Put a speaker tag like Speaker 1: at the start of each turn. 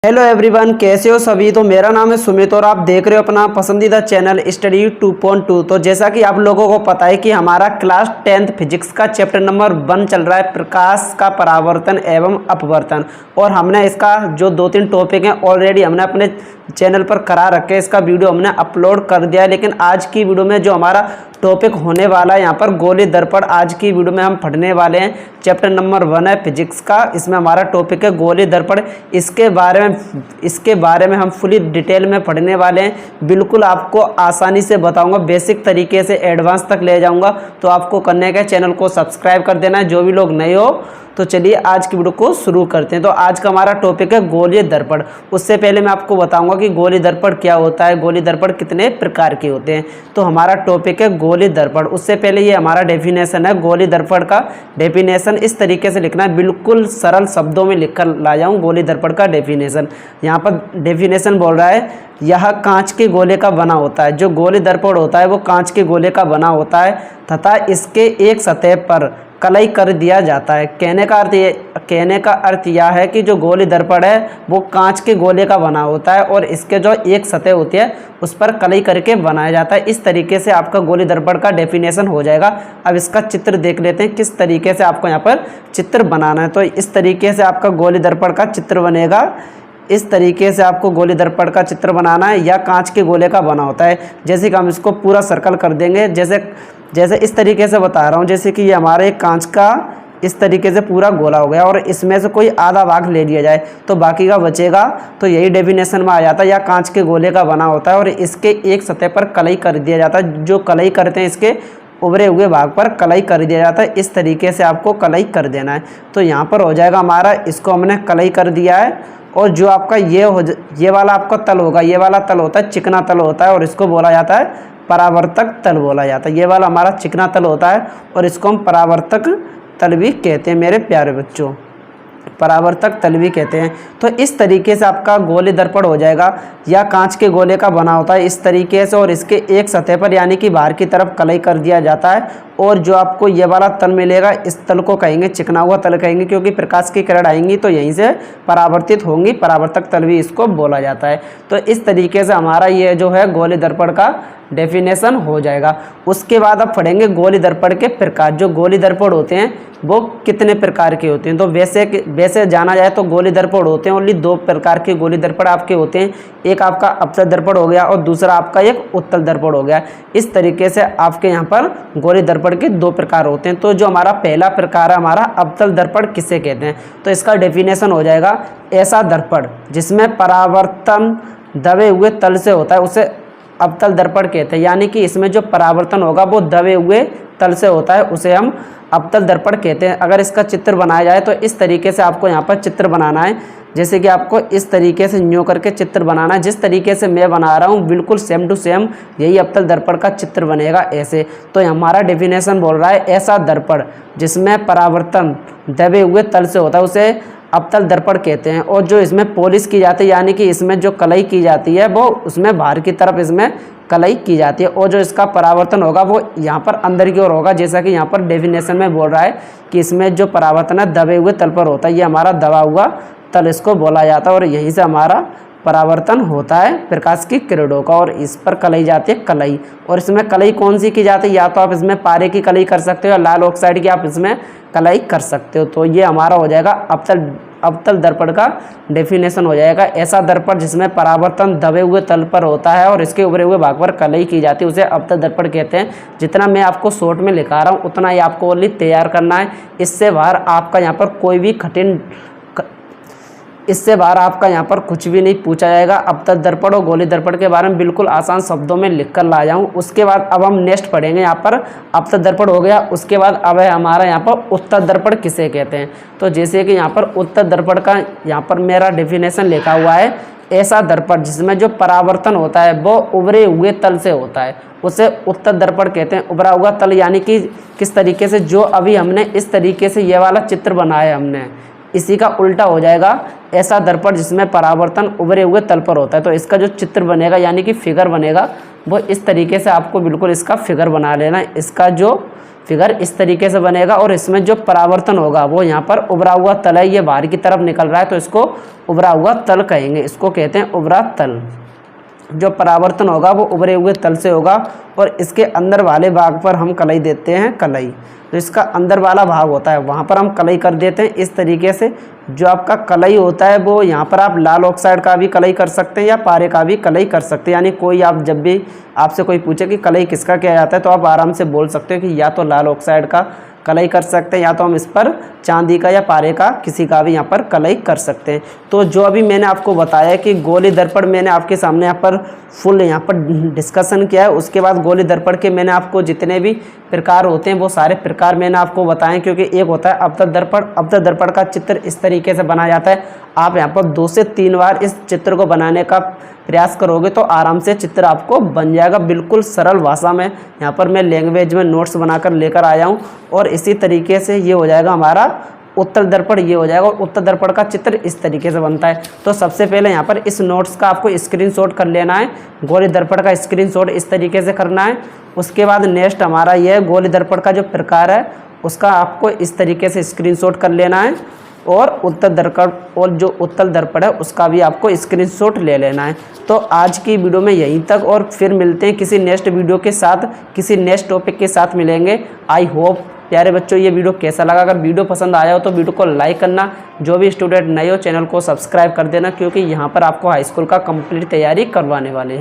Speaker 1: Hello everyone, कैसे हो सभी। तो मेरा नाम है सुमित और आप देख रहे हो अपना पसंदीदा चैनल स्टडी 2.2। तो जैसा कि आप लोगों को पता है कि हमारा क्लास 10th फिजिक्स का चैप्टर नंबर 1 चल रहा है, प्रकाश का परावर्तन एवं अपवर्तन। और हमने इसका जो 2-3 टॉपिक हैं ऑलरेडी हमने अपने चैनल पर करा रखे हैं, इसका वीडियो हमने अपलोड कर दिया है। लेकिन आज की वीडियो में जो हमारा टॉपिक होने वाला है यहाँ पर गोली दर्पण, आज की वीडियो में हम पढ़ने वाले हैं। चैप्टर नंबर 1 है फिजिक्स का, इसमें हमारा टॉपिक है गोली दर्पण। इसके बारे में हम फुली डिटेल में पढ़ने वाले हैं। बिल्कुल आपको आसानी से बताऊंगा, बेसिक तरीके से एडवांस तक ले जाऊंगा। तो आपको करने का चैनल को सब्सक्राइब कर देना है, जो भी लोग नए हो। तो चलिए आज की वीडियो को शुरू करते हैं। तो आज का हमारा टॉपिक है गोलीय दर्पण। उससे पहले मैं आपको बताऊंगा कि गोलीय दर्पण क्या होता है, गोलीय दर्पण कितने प्रकार के होते हैं। तो हमारा टॉपिक है गोलीय दर्पण। उससे पहले ये हमारा डेफिनेशन है गोलीय दर्पण का। डेफिनेशन इस तरीके से लिखना है, बिल्कुल सरल शब्दों में लिखकर लाया हूँ गोलीय दर्पण का डेफिनेशन। यहाँ पर डेफिनेशन बोल रहा है, यह कांच के गोले का बना होता है। जो गोलीय दर्पण होता है वो कांच के गोले का बना होता है तथा इसके एक सतह पर कलई कर दिया जाता है। कहने का अर्थ यह है कि जो गोलीय दर्पण है वो कांच के गोले का बना होता है और इसके जो एक सतह होती है उस पर कलई करके बनाया जाता है। इस तरीके से आपका गोलीय दर्पण का डेफिनेशन हो जाएगा। अब इसका चित्र देख लेते हैं, किस तरीके से आपको यहाँ पर चित्र बनाना है। तो इस तरीके से आपका गोलीय दर्पण का चित्र बनेगा। इस तरीके से आपको गोलीय दर्पण का चित्र बनाना है। या कांच के गोले का बना होता है। जैसे कि हम इसको पूरा सर्कल कर देंगे, जैसे इस तरीके से बता रहा हूँ। जैसे कि ये हमारे एक कांच का इस तरीके से पूरा गोला हो गया और इसमें से कोई आधा भाग ले लिया जाए तो बाकी का बचेगा। तो यही डेफिनेशन में आ जाता है, या कांच के गोले का बना होता है और इसके एक सतह पर कलई कर दिया जाता है। जो कलई करते हैं इसके उभरे हुए भाग पर कलई कर दिया जाता है। इस तरीके से आपको कलई कर देना है। तो यहाँ पर हो जाएगा हमारा, इसको हमने कलई कर दिया है। और जो आपका ये वाला आपका तल होगा, ये वाला तल होता है चिकना तल होता है और इसको बोला जाता है परावर्तक तल बोला जाता है। ये वाला हमारा चिकना तल होता है और इसको हम परावर्तक तल भी कहते हैं मेरे प्यारे बच्चों, परावर्तक तल भी कहते हैं। तो इस तरीके से आपका गोलीय दर्पण हो जाएगा। या कांच के गोले का बना होता है इस तरीके से और इसके एक सतह पर यानी कि बाहर की तरफ कलई कर दिया जाता है। और जो आपको ये वाला तल मिलेगा, इस तल को कहेंगे चिकना हुआ तल कहेंगे, क्योंकि प्रकाश की किरण आएंगी तो यहीं से परावर्तित होंगी। परावर्तक तल भी इसको बोला जाता है। तो इस तरीके से हमारा ये जो है गोलीय दर्पण का डेफिनेशन हो जाएगा। उसके बाद अब पढ़ेंगे गोलीय दर्पण के प्रकार। जो गोलीय दर्पण होते हैं वो कितने प्रकार के होते हैं। तो वैसे जाना जाए तो गोलीय दर्पण होते हैं ओनली 2 प्रकार के गोलीय दर्पण आपके होते हैं। एक आपका अवतल दर्पण हो गया और दूसरा आपका एक उत्तल दर्पण हो गया। इस तरीके से आपके यहाँ पर गोलीय दर्पण के 2 प्रकार होते हैं। तो जो हमारा पहला प्रकार है हमारा अवतल दर्पण किसे कहते हैं, तो इसका डेफिनेशन हो जाएगा, ऐसा दर्पण जिसमें परावर्तन दबे हुए तल से होता है उसे अवतल दर्पण कहते हैं। यानी कि इसमें जो परावर्तन होगा वो दबे हुए तल से होता है, उसे हम अवतल दर्पण कहते हैं। अगर इसका चित्र बनाया जाए तो इस तरीके से आपको यहाँ पर चित्र बनाना है। जैसे कि आपको इस तरीके से न्यू करके चित्र बनाना है। जिस तरीके से मैं बना रहा हूँ बिल्कुल सेम टू सेम यही अवतल दर्पण का चित्र बनेगा ऐसे। तो हमारा डेफिनेशन बोल रहा है, ऐसा दर्पण जिसमें परावर्तन दबे हुए तल से होता है उसे अवतल दर्पण कहते हैं। और जो इसमें पॉलिश की जाती है यानी कि इसमें जो कलई की जाती है वो उसमें बाहर की तरफ इसमें कलई की जाती है। और जो इसका परावर्तन होगा वो यहाँ पर अंदर की ओर होगा। जैसा कि यहाँ पर डेफिनेशन में बोल रहा है कि इसमें जो परावर्तन है दबे हुए तल पर होता है। ये हमारा दबा हुआ तल इसको बोला जाता है और यहीं से हमारा परावर्तन होता है प्रकाश की किरणों का और इस पर कलई जाती है कलई। और इसमें कलई कौन सी की जाती है, या तो आप इसमें पारे की कलई कर सकते हो या लाल ऑक्साइड की आप इसमें कलई कर सकते हो। तो ये हमारा हो जाएगा अवतल दर्पण का डेफिनेशन हो जाएगा। ऐसा दर्पण जिसमें परावर्तन दबे हुए तल पर होता है और इसके उभरे हुए भाग पर कलई की जाती है उसे अवतल दर्पण कहते हैं। जितना मैं आपको शॉर्ट में लिखा रहा हूँ उतना ही आपको ओनली तैयार करना है। इससे बाहर आपका यहाँ पर कुछ भी नहीं पूछा जाएगा। अवतल दर्पण और गोलीय दर्पण के बारे में बिल्कुल आसान शब्दों में लिखकर ला जाऊँ। उसके बाद अब हम नेक्स्ट पढ़ेंगे। यहाँ पर अवतल दर्पण हो गया, उसके बाद अब है हमारा यहाँ पर उत्तल दर्पण किसे कहते हैं। तो जैसे कि यहाँ पर उत्तल दर्पण का यहाँ पर मेरा डेफिनेशन लिखा हुआ है, ऐसा दर्पण जिसमें जो परावर्तन होता है वो उभरे हुए तल से होता है उसे उत्तल दर्पण कहते हैं। उभरा हुआ तल यानी कि किस तरीके से, जो अभी हमने इस तरीके से ये वाला चित्र बनाया हमने, इसी का उल्टा हो जाएगा ऐसा दर्पण जिसमें परावर्तन उभरे हुए तल पर होता है। तो इसका जो चित्र बनेगा यानी कि फिगर बनेगा वो इस तरीके से आपको बिल्कुल इसका फिगर बना लेना है। इसका जो फिगर इस तरीके से बनेगा और इसमें जो परावर्तन होगा वो यहाँ पर उभरा हुआ तल है, ये बाहर की तरफ निकल रहा है तो इसको उभरा हुआ तल कहेंगे, इसको कहते हैं उभरा तल। जो परावर्तन होगा वो उभरे हुए तल से होगा और इसके अंदर वाले भाग पर हम कलई देते हैं, कलई तो इसका अंदर वाला भाग होता है वहाँ पर हम कलई कर देते हैं इस तरीके से। जो आपका कलई होता है वो यहाँ पर आप लाल ऑक्साइड का भी कलई कर सकते हैं या पारे का भी कलई कर सकते हैं, यानी कोई आप जब भी आपसे कोई पूछे कि कलई किसका किया जाता है तो आप आराम से बोल सकते हो कि या तो लाल ऑक्साइड का कलई कर सकते हैं या तो हम इस पर चांदी का या पारे का किसी का भी यहाँ पर कलई कर सकते हैं। तो जो अभी मैंने आपको बताया कि गोली दर्पण मैंने आपके सामने यहाँ पर फुल यहाँ पर डिस्कशन किया है। उसके बाद गोली दर्पण के मैंने आपको जितने भी प्रकार होते हैं वो सारे प्रकार मैंने आपको बताएं, क्योंकि एक होता है अवतल दर्पण। अवतल दर्पण का चित्र इस तरीके से बनाया जाता है, आप यहाँ पर 2 से 3 बार इस चित्र को बनाने का प्रयास करोगे तो आराम से चित्र आपको बन जाएगा, बिल्कुल सरल भाषा में। यहाँ पर मैं लैंग्वेज में नोट्स बनाकर लेकर आया हूँ और इसी तरीके से ये हो जाएगा हमारा उत्तल दर्पण, ये हो जाएगा। और उत्तल दर्पण का चित्र इस तरीके से बनता है। तो सबसे पहले यहाँ पर इस नोट्स का आपको स्क्रीनशॉट कर लेना है, गोली दर्पण का स्क्रीनशॉट इस तरीके से करना है। उसके बाद नेक्स्ट हमारा ये है गोली दर्पण का जो प्रकार है उसका आपको इस तरीके से स्क्रीनशॉट कर लेना है और उत्तल दर्पण और जो उत्तल दर्पण है उसका भी आपको स्क्रीनशॉट ले लेना है। तो आज की वीडियो में यहीं तक और फिर मिलते हैं किसी नेक्स्ट वीडियो के साथ, किसी नेक्स्ट टॉपिक के साथ मिलेंगे। आई होप प्यारे बच्चों ये वीडियो कैसा लगा। अगर वीडियो पसंद आया हो तो वीडियो को लाइक करना, जो भी स्टूडेंट नए हो चैनल को सब्सक्राइब कर देना, क्योंकि यहाँ पर आपको हाई स्कूल का कंप्लीट तैयारी करवाने वाले हैं।